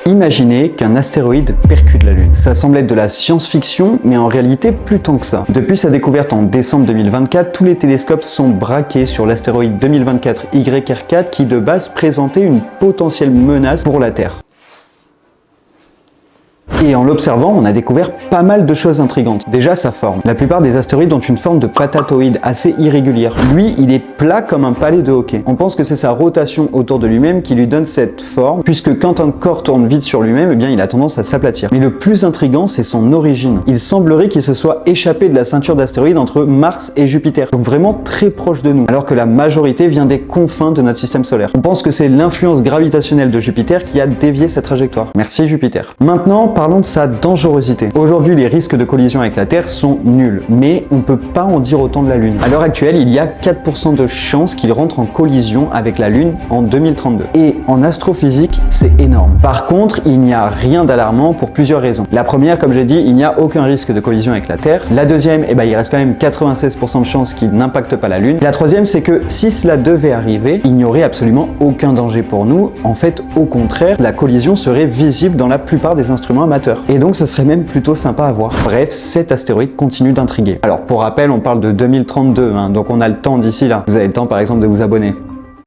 Imaginez qu'un astéroïde percute la Lune. Ça semble être de la science-fiction, mais en réalité plus tant que ça. Depuis sa découverte en décembre 2024, tous les télescopes sont braqués sur l'astéroïde 2024 YR4 qui de base présentait une potentielle menace pour la Terre. Et en l'observant, on a découvert pas mal de choses intrigantes. Déjà, sa forme. La plupart des astéroïdes ont une forme de patatoïde assez irrégulière. Lui, il est plat comme un pallet de hockey. On pense que c'est sa rotation autour de lui-même qui lui donne cette forme, puisque quand un corps tourne vite sur lui-même, eh bien, il a tendance à s'aplatir. Mais le plus intriguant, c'est son origine. Il semblerait qu'il se soit échappé de la ceinture d'astéroïdes entre Mars et Jupiter, donc vraiment très proche de nous, alors que la majorité vient des confins de notre système solaire. On pense que c'est l'influence gravitationnelle de Jupiter qui a dévié cette trajectoire. Merci Jupiter. Maintenant, parlons de sa dangerosité. Aujourd'hui, les risques de collision avec la Terre sont nuls, mais on peut pas en dire autant de la Lune. À l'heure actuelle, il y a 4% de chances qu'il rentre en collision avec la Lune en 2032. Et en astrophysique, c'est énorme. Par contre, il n'y a rien d'alarmant pour plusieurs raisons. La première, comme j'ai dit, il n'y a aucun risque de collision avec la Terre. La deuxième, il reste quand même 96% de chances qu'il n'impacte pas la Lune. Et la troisième, c'est que si cela devait arriver, il n'y aurait absolument aucun danger pour nous. En fait, au contraire, la collision serait visible dans la plupart des instruments amateurs. Et donc, ça serait même plutôt sympa à voir. Bref, cet astéroïde continue d'intriguer. Alors, pour rappel, on parle de 2032, donc on a le temps d'ici là. Vous avez le temps, par exemple, de vous abonner.